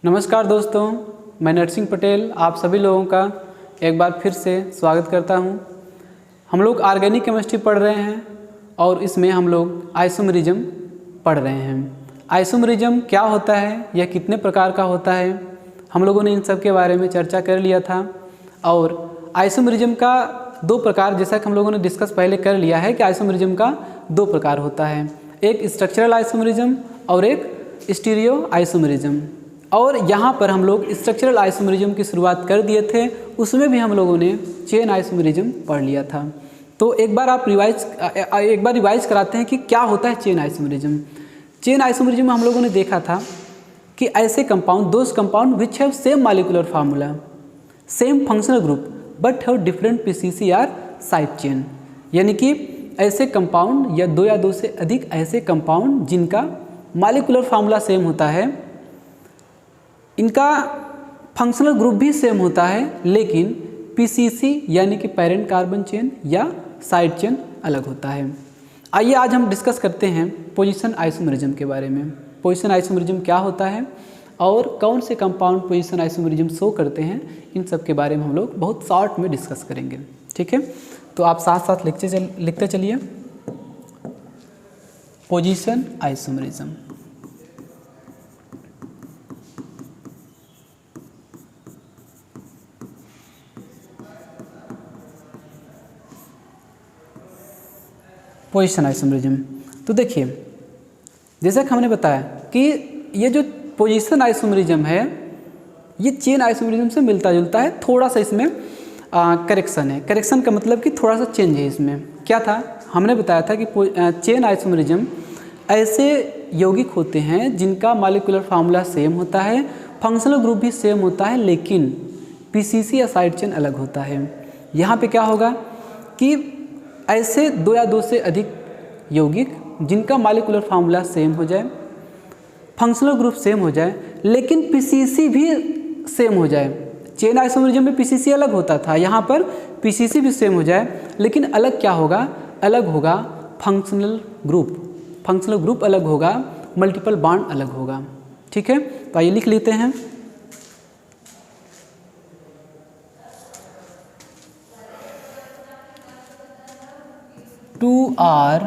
नमस्कार दोस्तों, मैं नरसिंह पटेल आप सभी लोगों का एक बार फिर से स्वागत करता हूं। हम लोग ऑर्गेनिक केमिस्ट्री पढ़ रहे हैं और इसमें हम लोग आइसोमेरिज्म पढ़ रहे हैं। आइसोमेरिज्म क्या होता है, यह कितने प्रकार का होता है, हम लोगों ने इन सब के बारे में चर्चा कर लिया था। और आइसोमेरिज्म का दो प्रकार, जैसा कि हम लोगों ने डिस्कस पहले कर लिया है कि आइसोमेरिज्म का दो प्रकार होता है, एक स्ट्रक्चरल आइसोमेरिज्म और एक स्टीरियो आइसोमेरिज्म। और यहाँ पर हम लोग स्ट्रक्चरल आइसोमेरिज्म की शुरुआत कर दिए थे, उसमें भी हम लोगों ने चेन आइसोमेरिज्म पढ़ लिया था। तो एक बार रिवाइज कराते हैं कि क्या होता है चेन आइसोमेरिज्म। चेन आइसोमेरिज्म में हम लोगों ने देखा था कि ऐसे compound, those compound which have same molecular formula, same functional group but have different PCC or side chain, यानी कि ऐसे कंपाउंड या दो से अधिक ऐसे कंपाउंड जिनका मॉलिक्यूलर फार्मूला सेम होता है, इनका फंक्शनल ग्रुप भी सेम होता है, लेकिन पीसीसी यानी कि पेरेंट कार्बन चेन या साइड चेन अलग होता है। आइए आज हम डिस्कस करते हैं पोजीशन आइसोमेरिज्म के बारे में। पोजीशन आइसोमेरिज्म क्या होता है और कौन से कंपाउंड पोजीशन आइसोमेरिज्म शो करते हैं, इन सब के बारे में हम लोग बहुत शॉर्ट में डिस्कस करेंगे। ठीक है, तो आप साथ साथ लिखते चलिए। Position isomerism, position isomerism. तो देखिए, जैसा कि हमने बताया कि ये जो पोजीशन आइसोमेरिज्म है ये चेन आइसोमेरिज्म से मिलता जुलता है, थोड़ा सा इसमें करेक्शन है। करेक्शन का मतलब कि थोड़ा सा चेंज है इसमें। क्या था, हमने बताया था कि चेन आइसोमेरिज्म ऐसे यौगिक होते हैं जिनका मॉलिक्यूलर फार्मूला सेम होता है, फंक्शनल ग्रुप भी सेम होता है, लेकिन पीसीसी या साइड चेन अलग होता है। यहाँ पे क्या होगा कि ऐसे दो से अधिक यौगिक जिनका मॉलिक्यूलर फार्मूला सेम हो जाए, फंक्शनल ग्रुप सेम हो जाए, लेकिन पीसीसी भी सेम हो जाए। चेन आइसोमेरिज्म में पीसीसी अलग होता था, यहाँ पर पीसीसी भी सेम हो जाए, लेकिन अलग क्या होगा, अलग होगा फंक्शनल ग्रुप। फंक्शनल ग्रुप अलग होगा, मल्टीपल बॉन्ड अलग होगा। ठीक है, तो आइए लिख लेते हैं। Two or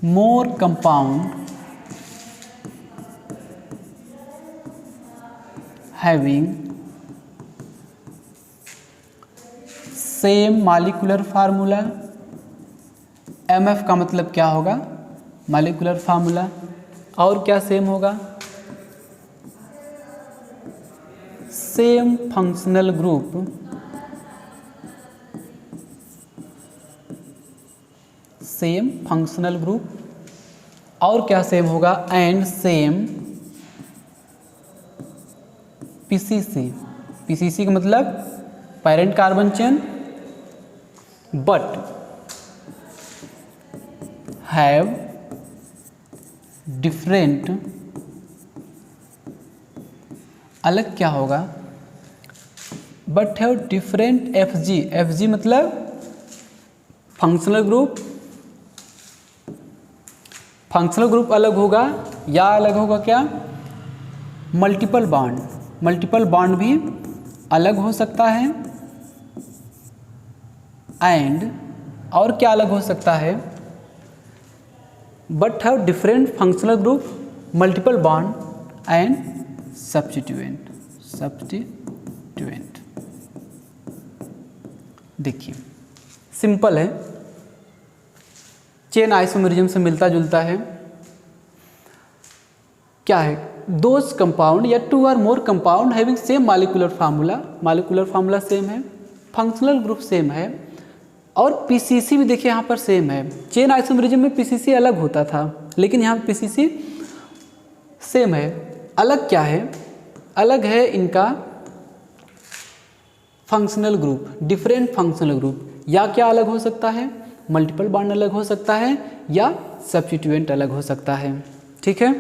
more compound having same molecular formula, MF का मतलब क्या होगा, मॉलिक्यूलर फार्मूला, और क्या सेम होगा, same functional group, same functional group, और क्या सेम होगा, एंड सेम पीसीसी। पीसीसी का मतलब parent carbon chain, but have different, अलग क्या होगा, but have different FG. FG मतलब फंक्शनल ग्रुप, फंक्शनल ग्रुप अलग होगा, या अलग होगा क्या, मल्टीपल बॉन्ड। मल्टीपल बॉन्ड भी अलग हो सकता है, एंड और क्या अलग हो सकता है, but have different functional group, multiple bond and substituent. Substituent देखिए सिंपल है, चेन आइसोमेरिज्म से मिलता जुलता है। क्या है, दोज कंपाउंड या टू और more compound having same molecular formula, molecular formula same है, फंक्शनल ग्रुप सेम है, और पीसीसी भी देखिए यहाँ पर सेम है। चेन आइसोमेरिज्म में पीसीसी अलग होता था, लेकिन यहाँ पीसीसी सेम है। अलग क्या है, अलग है इनका functional group, different functional group. या क्या अलग हो सकता है, मल्टीपल बॉन्ड अलग हो सकता है, या सब्स्टिट्यूएंट अलग हो सकता है। ठीक है,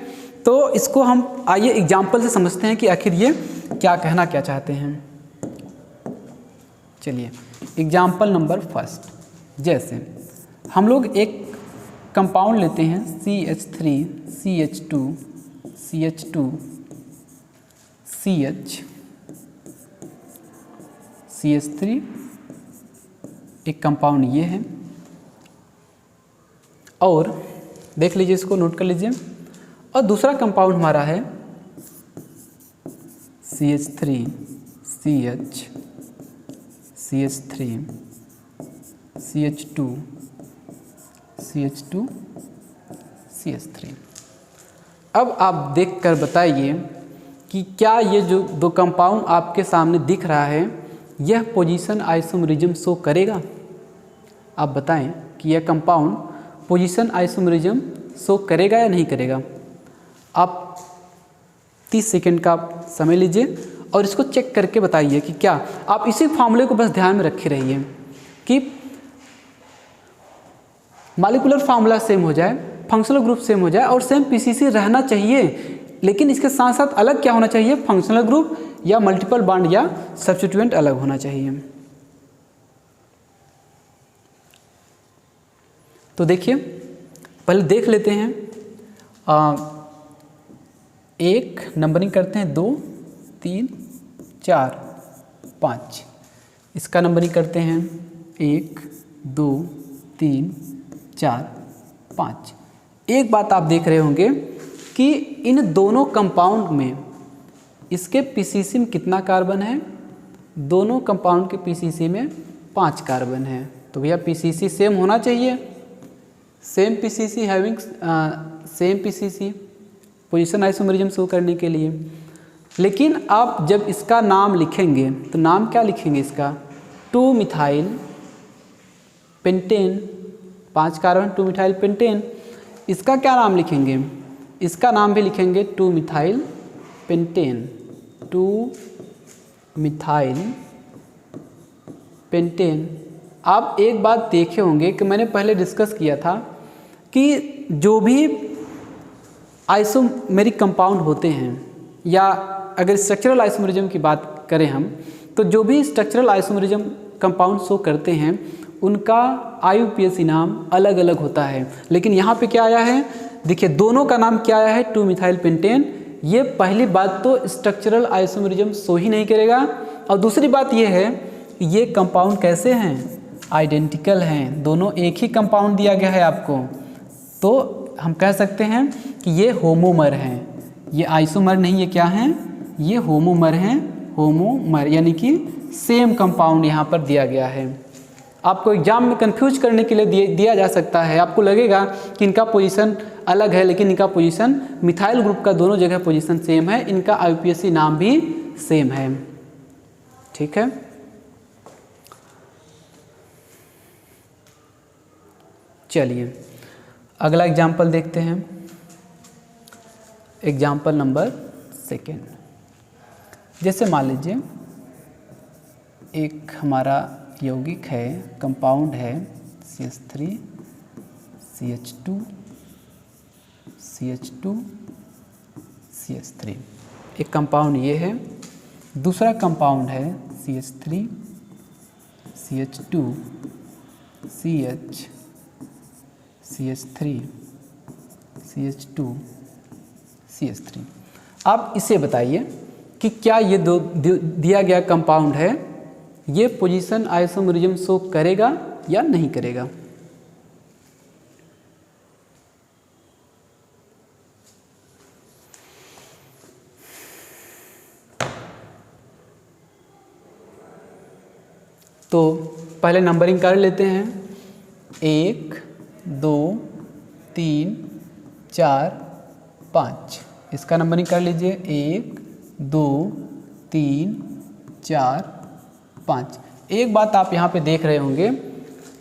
तो इसको हम आइए एग्जाम्पल से समझते हैं कि आखिर ये क्या कहना क्या चाहते हैं। चलिए एग्जाम्पल नंबर फर्स्ट, जैसे हम लोग एक कंपाउंड लेते हैं CH3CH2 CH2 CH CH3 एक कंपाउंड ये है। और देख लीजिए, इसको नोट कर लीजिए। और दूसरा कंपाउंड हमारा है CH3 CH CH3 CH2 CH2 CH3। अब आप देखकर बताइए कि क्या ये जो दो कंपाउंड आपके सामने दिख रहा है यह पोजीशन आइसोमरिज्म शो करेगा? आप बताएं कि यह कंपाउंड पोजीशन आइसोमरिज्म शो करेगा या नहीं करेगा। आप 30 सेकंड का समय लीजिए और इसको चेक करके बताइए कि क्या। आप इसी फॉर्मूले को बस ध्यान में रखे रहिए कि मॉलिक्यूलर फार्मूला सेम हो जाए, फंक्शनल ग्रुप सेम हो जाए और सेम पीसीसी रहना चाहिए, लेकिन इसके साथ साथ अलग क्या होना चाहिए, फंक्शनल ग्रुप या मल्टीपल बॉन्ड या सब्स्टिट्यूएंट अलग होना चाहिए। तो देखिए, पहले देख लेते हैं। एक नंबरिंग करते हैं, 2 3 4 5। इसका नंबरिंग करते हैं 1 2 3 4 5। एक बात आप देख रहे होंगे कि इन दोनों कंपाउंड में इसके पीसीसी में कितना कार्बन है? दोनों कंपाउंड के पीसीसी में 5 कार्बन है। तो भैया पीसीसी सेम होना चाहिए, same PCC having same PCC position isomerism show करने के लिए। लेकिन आप जब इसका नाम लिखेंगे तो नाम क्या लिखेंगे इसका? 2 methyl pentane, 5 carbon 2 methyl pentane. इसका क्या नाम लिखेंगे? इसका नाम भी लिखेंगे 2 मिथाइल पेंटेन, 2 मिथाइल पेंटेन। आप एक बात देखे होंगे कि मैंने पहले डिस्कस किया था कि जो भी आइसोमेरिक कंपाउंड होते हैं, या अगर स्ट्रक्चरल आइसोमरिज्म की बात करें हम, तो जो भी स्ट्रक्चरल आइसोमरिज्म कंपाउंड शो करते हैं उनका IUPAC नाम अलग अलग होता है। लेकिन यहाँ पे क्या आया है, देखिए दोनों का नाम क्या आया है, 2 मिथाइल पेंटेन। ये पहली बात तो स्ट्रक्चरल आइसोमरिज्म शो ही नहीं करेगा, और दूसरी बात ये है ये कंपाउंड कैसे हैं, आइडेंटिकल हैं, दोनों एक ही कंपाउंड दिया गया है आपको, तो हम कह सकते हैं कि ये होमोमर हैं। ये आइसोमर नहीं, ये क्या हैं, ये होमोमर हैं, होमोमर यानी कि सेम कंपाउंड यहाँ पर दिया गया है। आपको एग्जाम में कंफ्यूज करने के लिए दिया जा सकता है, आपको लगेगा कि इनका पोजीशन अलग है, लेकिन इनका पोजीशन मिथाइल ग्रुप का दोनों जगह पोजीशन सेम है, इनका IUPAC नाम भी सेम है। ठीक है, चलिए अगला एग्जाम्पल देखते हैं। Example number 2। जैसे मान लीजिए एक हमारा यौगिक है, कंपाउंड है CH3 CH2 CH2 CH3। एक कंपाउंड ये है, दूसरा कंपाउंड है CH3 CH2 CH CH3 CH2 CH3। आप इसे बताइए कि क्या ये दो दिया गया कंपाउंड है ये पोजीशन आइसोमरिज्म शो करेगा या नहीं करेगा। तो पहले नंबरिंग कर लेते हैं, 1 2 3 4 5। इसका नंबरिंग कर लीजिए, 1 2 3 4 5। एक बात आप यहाँ पे देख रहे होंगे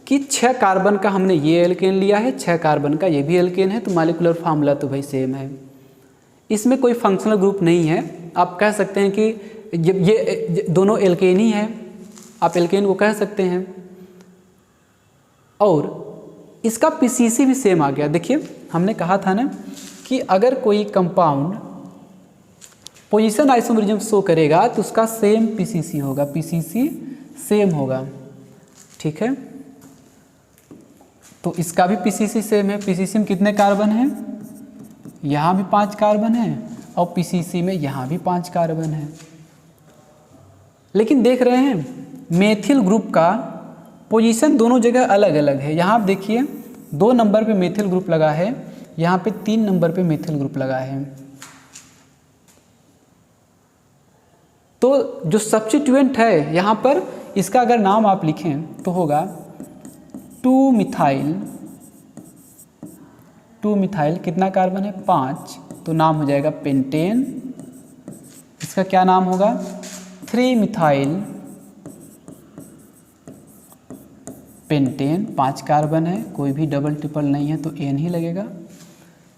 कि 6 कार्बन का हमने ये एल्केन लिया है, 6 कार्बन का ये भी एल्केन है, तो मॉलिक्यूलर फार्मूला तो भाई सेम है। इसमें कोई फंक्शनल ग्रुप नहीं है। आप कह सकते हैं कि ये दोनों एल्केन ही है, आप एल्केन को कह सकते हैं। और इसका पीसीसी भी सेम आ गया। देखिए हमने कहा था ना कि अगर कोई कंपाउंड पोजीशन आइसोमरिज्म शो करेगा तो उसका सेम पीसीसी होगा, पीसीसी सेम होगा। ठीक है, तो इसका भी पीसीसी सेम है। पीसीसी में कितने कार्बन हैं, यहाँ भी 5 कार्बन है और पीसीसी में यहाँ भी 5 कार्बन है। लेकिन देख रहे हैं मेथिल ग्रुप का पोजीशन दोनों जगह अलग अलग है। यहाँ आप देखिए 2 नंबर पे मेथिल ग्रुप लगा है, यहाँ पे 3 नंबर पे मेथिल ग्रुप लगा है। तो जो सब्स्टिट्यूएंट है यहाँ पर, इसका अगर नाम आप लिखें तो होगा 2 मिथाइल कितना कार्बन है 5, तो नाम हो जाएगा पेंटेन। इसका क्या नाम होगा 3 मिथाइल पेंटेन, 5 कार्बन है, कोई भी डबल ट्रिपल नहीं है तो एन ही लगेगा।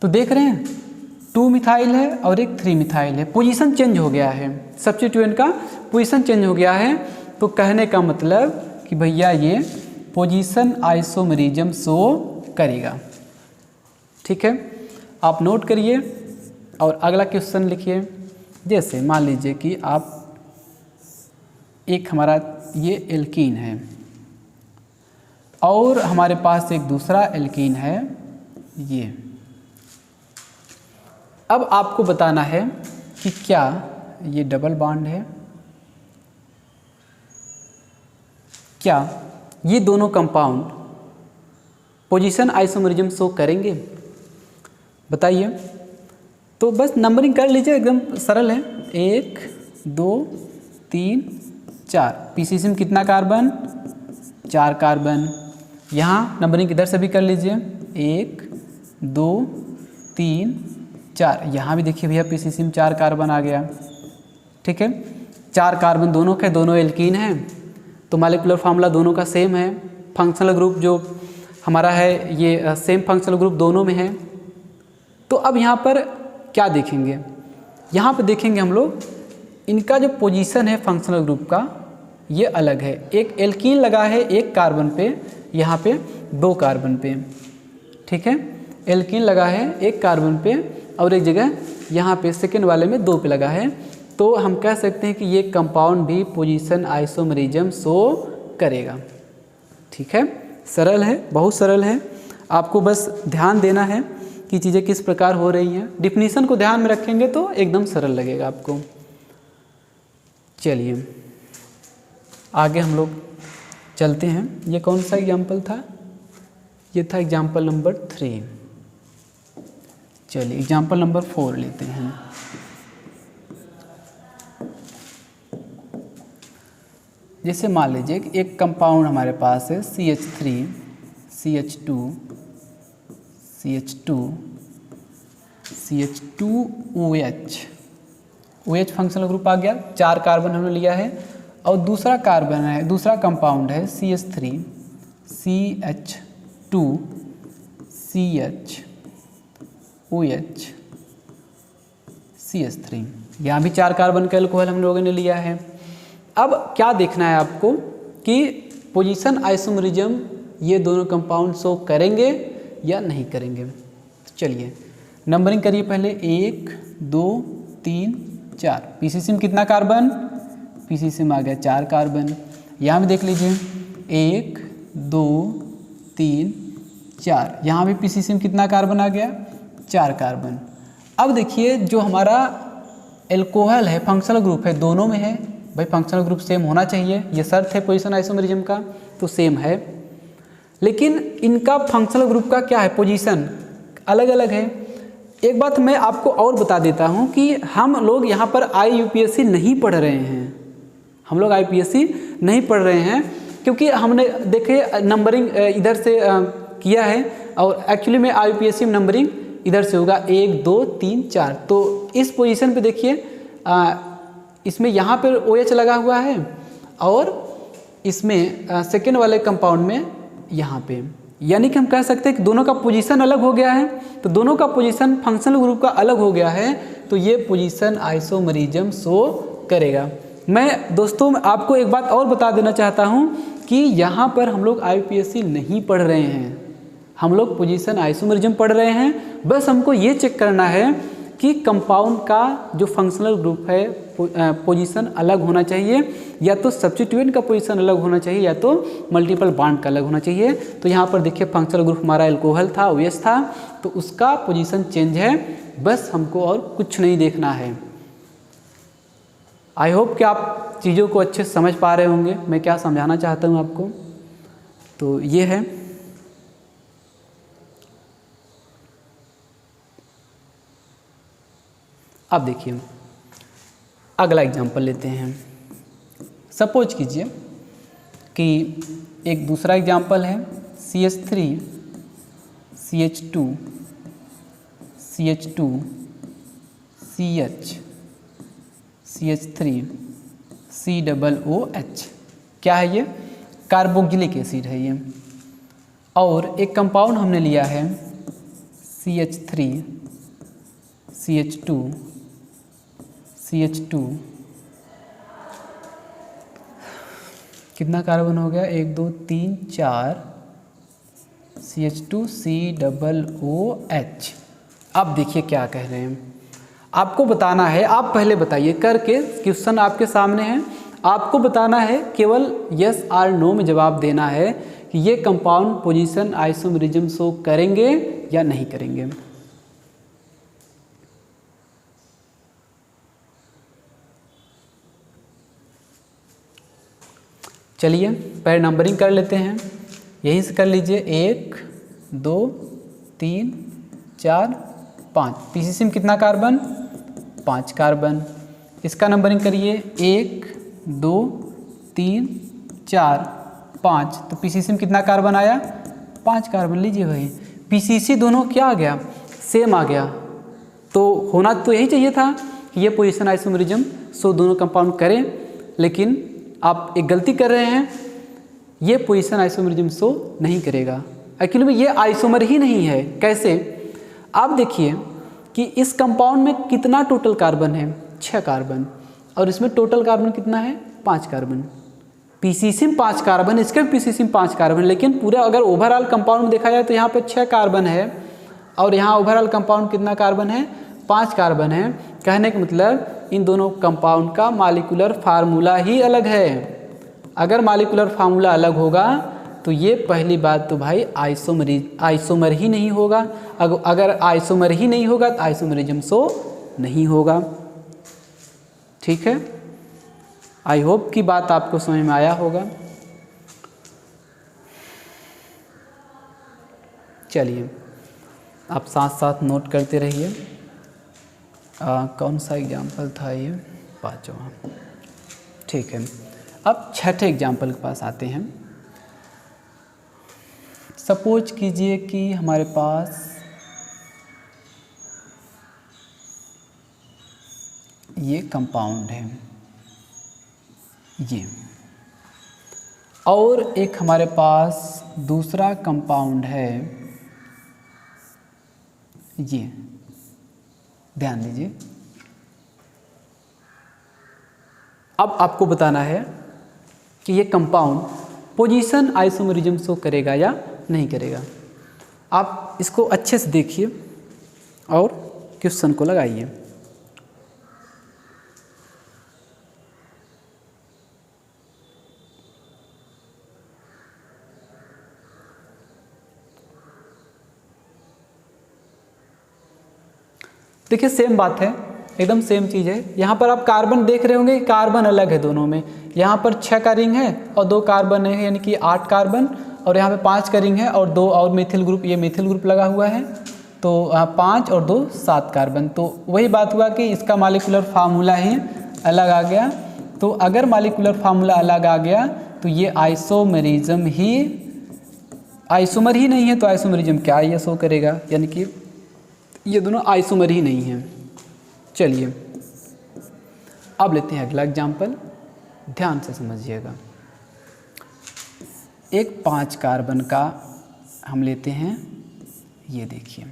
तो देख रहे हैं 2 मिथाइल है और एक 3 मिथाइल है, पोजीशन चेंज हो गया है, सब्स्टिट्यूएंट का पोजीशन चेंज हो गया है। तो कहने का मतलब कि भैया ये पोजीशन आइसोमेरिज्म शो करेगा। ठीक है, आप नोट करिए और अगला क्वेश्चन लिखिए। जैसे मान लीजिए कि आप एक हमारा ये एल्कीन है और हमारे पास एक दूसरा एल्कीन है ये। अब आपको बताना है कि क्या ये डबल बॉन्ड है, क्या ये दोनों कंपाउंड पोजीशन आइसोमेरिज्म शो करेंगे, बताइए। तो बस नंबरिंग कर लीजिए, एकदम सरल है। 1 2 3 4, पीसीसी में कितना कार्बन 4 कार्बन। यहाँ नंबरिंग इधर से भी कर लीजिए, 1 2 3 4, यहाँ भी देखिए भैया पीसीसी में 4 कार्बन आ गया। ठीक है, 4 कार्बन दोनों के, दोनों एल्कीन हैं, तो मॉलिक्यूलर फार्मूला दोनों का सेम है। फंक्शनल ग्रुप जो हमारा है ये सेम फंक्शनल ग्रुप दोनों में है। तो अब यहाँ पर क्या देखेंगे, यहाँ पर देखेंगे हम लोग इनका जो पोजीशन है फंक्शनल ग्रुप का ये अलग है। एक एल्कीन लगा है 1 कार्बन पे, यहाँ पे 2 कार्बन पे। ठीक है, एल्कीन लगा है 1 कार्बन पे और एक जगह यहाँ पे सेकेंड वाले में 2 पे लगा है। तो हम कह सकते हैं कि ये कंपाउंड भी पोजीशन आइसोमेरिज्म शो करेगा। ठीक है, सरल है, बहुत सरल है। आपको बस ध्यान देना है कि चीज़ें किस प्रकार हो रही हैं। डिफिनीशन को ध्यान में रखेंगे तो एकदम सरल लगेगा आपको। चलिए आगे हम लोग चलते हैं। ये कौन सा एग्जाम्पल था, ये था एग्जाम्पल नंबर 3। चलिए एग्जाम्पल नंबर 4 लेते हैं। जैसे मान लीजिए कि एक कंपाउंड हमारे पास है CH3 CH2 CH2 CH2OH। OH functional group आ गया, 4 कार्बन हमने लिया है और दूसरा कार्बन है, दूसरा कंपाउंड है CH3 CH2 CHOH CH3। यहाँ भी 4 कार्बन का अल्कोहल हम लोगों ने लिया है। अब क्या देखना है आपको कि पोजीशन आइसोमेरिज्म ये दोनों कंपाउंड शो करेंगे या नहीं करेंगे। चलिए नंबरिंग करिए पहले, 1 2 3 4। पीसीसी में कितना कार्बन, पीसीसी में आ गया 4 कार्बन। यहाँ भी देख लीजिए 1 2 3 4, यहाँ भी पीसीसी में कितना कार्बन आ गया 4 कार्बन। अब देखिए जो हमारा एल्कोहल है फंक्शनल ग्रुप है, दोनों में है भाई, फंक्शनल ग्रुप सेम होना चाहिए, ये शर्त है पोजीशन आइसोमेरिज्म का, तो सेम है। लेकिन इनका फंक्शनल ग्रुप का क्या है, पोजीशन अलग अलग है। एक बात मैं आपको और बता देता हूँ कि हम लोग यहाँ पर IUPAC नहीं पढ़ रहे हैं, हम लोग IUPAC नहीं पढ़ रहे हैं क्योंकि हमने देखे नंबरिंग इधर से किया है और एक्चुअली में IUPAC में नंबरिंग इधर से होगा 1 2 3 4। तो इस पोजीशन पे देखिए इसमें यहाँ पर OH लगा हुआ है और इसमें सेकेंड वाले कंपाउंड में यहाँ पे, यानी कि हम कह सकते हैं कि दोनों का पोजीशन अलग हो गया है। तो दोनों का पोजीशन फंक्शनल ग्रुप का अलग हो गया है, तो ये पोजीशन आइसोमेरिज्म शो करेगा। मैं दोस्तों आपको एक बात और बता देना चाहता हूँ कि यहाँ पर हम लोग IUPAC नहीं पढ़ रहे हैं, हम लोग पोजीशन आइसोमेरिज्म पढ़ रहे हैं। बस हमको ये चेक करना है कि कंपाउंड का जो फंक्शनल ग्रुप है पोजीशन अलग होना चाहिए, या तो सब्स्टिट्यूएंट का पोजीशन अलग होना चाहिए या तो मल्टीपल बॉन्ड का अलग होना चाहिए। तो यहाँ पर देखिए फंक्शनल ग्रुप हमारा एल्कोहल था, OH था, तो उसका पोजीशन चेंज है, बस हमको और कुछ नहीं देखना है। आई होप कि आप चीज़ों को अच्छे से समझ पा रहे होंगे मैं क्या समझाना चाहता हूँ आपको। तो ये है, अब देखिए अगला एग्जांपल लेते हैं। सपोज कीजिए कि एक दूसरा एग्जांपल है CH3 CH2 CH2 CH CH3 COOH। क्या है ये? कार्बोक्सिलिक एसिड है ये। और एक कंपाउंड हमने लिया है CH3 CH2 CH2, कितना कार्बन हो गया? 1 2 3 4 CH2 COOH। अब देखिए क्या कह रहे हैं, आपको बताना है, आप पहले बताइए करके, क्वेश्चन आपके सामने है, आपको बताना है, केवल यस और नो में जवाब देना है कि ये कंपाउंड पोजीशन आइसोमेरिज्म शो करेंगे या नहीं करेंगे। चलिए पहले नंबरिंग कर लेते हैं, यहीं से कर लीजिए। 1 2 3 4 5। पीसीसी में कितना कार्बन? 5 कार्बन। इसका नंबरिंग करिए 1 2 3 4 5। तो पीसीसी में कितना कार्बन आया? 5 कार्बन। लीजिए भाई, पीसीसी दोनों क्या आ गया? सेम आ गया। तो होना तो यही चाहिए था कि ये पोजीशन आइसोमेरिज्म शो दोनों कंपाउंड करें, लेकिन आप एक गलती कर रहे हैं, ये पोजीशन आइसोमेरिज्म शो नहीं करेगा। एक्चुअली में ये आइसोमर ही नहीं है। कैसे? आप देखिए कि इस कंपाउंड में कितना टोटल कार्बन है? 6 कार्बन। और इसमें टोटल कार्बन कितना है? 5 कार्बन। पीसीसी में 5 कार्बन, इसके भी पीसीसी में 5 कार्बन, लेकिन पूरा अगर ओवरऑल कंपाउंड में देखा जाए तो यहाँ पे 6 कार्बन है और यहाँ ओवरऑल कंपाउंड कितना कार्बन है? 5 कार्बन है। कहने का मतलब इन दोनों कंपाउंड का मॉलिक्यूलर फार्मूला ही अलग है। अगर मॉलिक्यूलर फार्मूला अलग होगा तो ये पहली बात तो भाई आइसोमर ही नहीं होगा। अगर आइसोमर ही नहीं होगा तो आइसोमेरिज्म शो नहीं होगा। ठीक है, आई होप की बात आपको समझ में आया होगा। चलिए आप साथ साथ नोट करते रहिए। कौन सा एग्जाम्पल था ये? 5वां। ठीक है, अब छठे एग्जाम्पल के पास आते हैं। सपोज कीजिए कि हमारे पास ये कंपाउंड है ये, और एक हमारे पास दूसरा कंपाउंड है ये। ध्यान दीजिए, अब आपको बताना है कि ये कंपाउंड पोजीशन आइसोमेरिज्म शो करेगा या नहीं करेगा। आप इसको अच्छे से देखिए और क्वेश्चन को लगाइए। देखिए सेम बात है, एकदम सेम चीज़ है। यहाँ पर आप कार्बन देख रहे होंगे, कार्बन अलग है दोनों में। यहाँ पर 6 का रिंग है और 2 कार्बन है, यानी कि 8 कार्बन, और यहाँ पे 5 का रिंग है और 2 और मेथिल ग्रुप, ये मेथिल ग्रुप लगा हुआ है। तो 5 और 2 7 कार्बन। तो वही बात हुआ कि इसका मॉलिक्यूलर फार्मूला ही अलग आ गया। तो अगर मॉलिक्यूलर फार्मूला अलग आ गया तो ये आइसोमेरिज्म ही, आइसोमर ही नहीं है तो आइसोमेरिज्म क्या ये शो करेगा, यानी कि ये दोनों आइसोमर ही नहीं हैं। चलिए अब लेते हैं अगला एग्जाम्पल, ध्यान से समझिएगा। एक 5 कार्बन का हम लेते हैं, ये देखिए,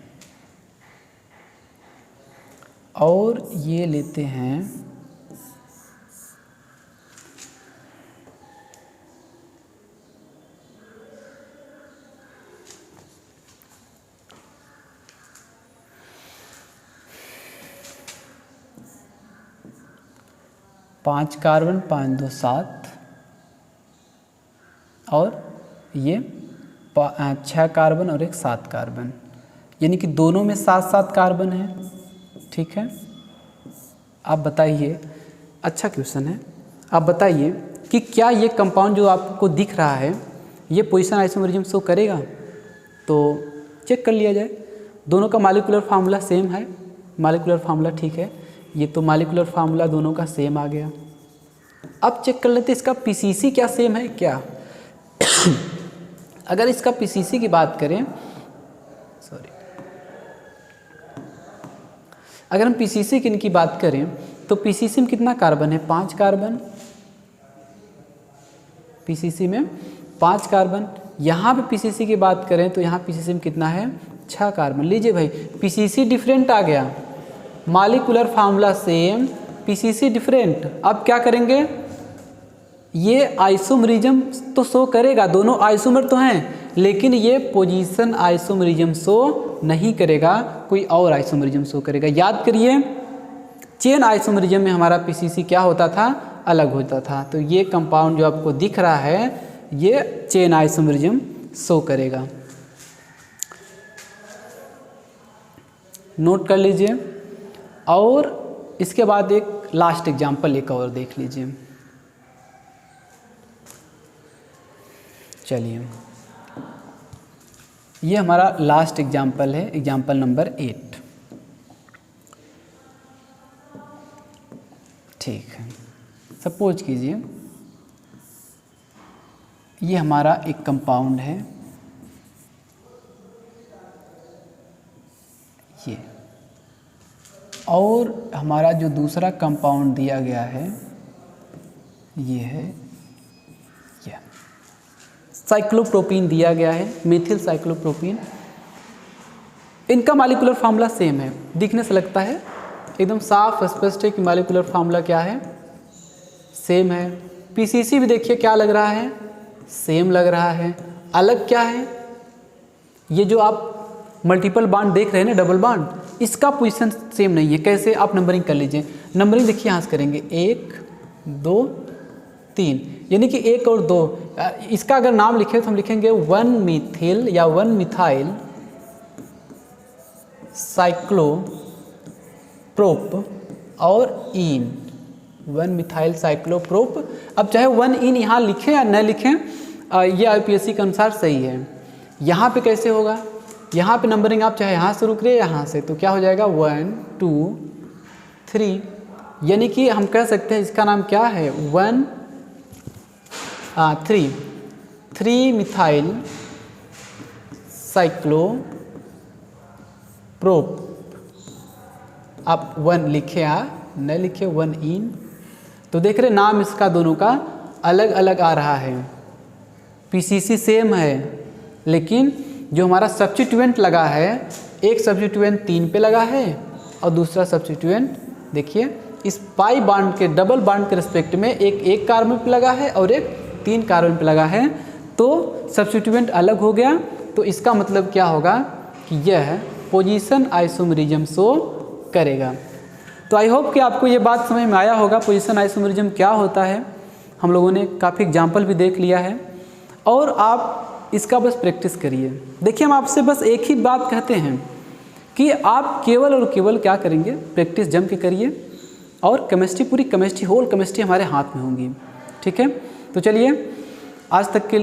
और ये लेते हैं पाँच कार्बन, 5 2 7, और ये 6 कार्बन और एक 7 कार्बन। यानी कि दोनों में 7-7 कार्बन है। ठीक है, आप बताइए, अच्छा क्वेश्चन है। आप बताइए कि क्या ये कंपाउंड जो आपको दिख रहा है ये पोजीशन आइसोमरिज्म शो करेगा? तो चेक कर लिया जाए। दोनों का मॉलिक्यूलर फार्मूला सेम है, मॉलिक्यूलर फार्मूला ठीक है, ये तो मॉलिक्यूलर फार्मूला दोनों का सेम आ गया। अब चेक कर लेते इसका पीसीसी क्या सेम है क्या। अगर इसका पीसीसी की बात करें, सॉरी, अगर हम पीसीसी की इनकी बात करें तो पीसीसी में कितना कार्बन है? 5 कार्बन। पीसीसी में 5 कार्बन। यहाँ पे पीसीसी की बात करें तो यहाँ पीसीसी में कितना है? 6 कार्बन। लीजिए भाई, पीसीसी डिफरेंट आ गया, molecular formula same, PCC different. अब क्या करेंगे? ये आइसोमरिज्म तो शो करेगा, दोनों आइसोमर तो हैं, लेकिन ये पोजीशन आइसोमरिज्म शो नहीं करेगा, कोई और आइसोमरिज्म शो करेगा। याद करिए, चेन आइसोमरिज्म में हमारा पीसीसी क्या होता था? अलग होता था। तो ये कंपाउंड जो आपको दिख रहा है ये चेन आइसोमरिज्म शो करेगा। नोट कर लीजिए। और इसके बाद एक लास्ट एग्जाम्पल एक और देख लीजिए। चलिए, ये हमारा लास्ट एग्जाम्पल है, एग्जाम्पल नंबर 8। ठीक है, सपोज कीजिए ये हमारा एक कंपाउंड है, ये, और हमारा जो दूसरा कंपाउंड दिया गया है ये है, ये साइक्लोप्रोपीन दिया गया है, मेथिल साइक्लोप्रोपीन। इनका मॉलिक्यूलर फार्मूला सेम है, दिखने से लगता है एकदम साफ स्पष्ट है कि मॉलिक्यूलर फार्मूला क्या है? सेम है। पीसीसी भी देखिए क्या लग रहा है? सेम लग रहा है। अलग क्या है? ये जो आप मल्टीपल बॉन्ड देख रहे हैं ना, डबल बॉन्ड, इसका पोजीशन सेम नहीं है। कैसे? आप नंबरिंग कर लीजिए। नंबरिंग देखिए यहाँ से करेंगे, 1 2 3, यानी कि 1 और 2। इसका अगर नाम लिखे तो हम लिखेंगे 1 मीथिल या 1 मिथाइल साइक्लोप्रोप और इन, 1 मिथाइल साइक्लोप्रोप। अब चाहे 1 इन यहाँ लिखें या न लिखें, ये आईपीएससी के अनुसार सही है। यहाँ पे कैसे होगा? यहाँ पे नंबरिंग आप चाहे यहाँ से रुक रहे यहाँ से, तो क्या हो जाएगा? 1 2 3, यानी कि हम कह सकते हैं इसका नाम क्या है? 3 मिथाइल साइक्लोप्रोप। आप 1 लिखे या न लिखे, 1 इन, तो देख रहे नाम इसका दोनों का अलग अलग आ रहा है। पीसीसी सेम है, लेकिन जो हमारा सब्स्टिट्यूएंट लगा है, एक सब्स्टिट्यूएंट 3 पे लगा है और दूसरा सब्स्टिट्यूएंट देखिए इस पाई बॉन्ड के, डबल बॉन्ड के रिस्पेक्ट में एक कार्बन पे लगा है और एक 3 कार्बन पे लगा है, तो सब्स्टिट्यूएंट अलग हो गया। तो इसका मतलब क्या होगा कि यह पोजीशन आइसोमरिज्म शो करेगा। तो आई होप कि आपको ये बात समझ में आया होगा पोजीशन आइसोमरिज्म क्या होता है। हम लोगों ने काफ़ी एग्जाम्पल भी देख लिया है और आप इसका बस प्रैक्टिस करिए। देखिए, हम आपसे बस एक ही बात कहते हैं कि आप केवल और केवल क्या करेंगे? प्रैक्टिस जम के करिए, और केमिस्ट्री, पूरी केमिस्ट्री, होल केमिस्ट्री हमारे हाथ में होंगी। ठीक है, तो चलिए आज तक के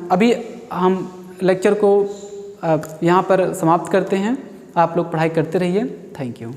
अभी हम लेक्चर को यहाँ पर समाप्त करते हैं। आप लोग पढ़ाई करते रहिए। Thank you.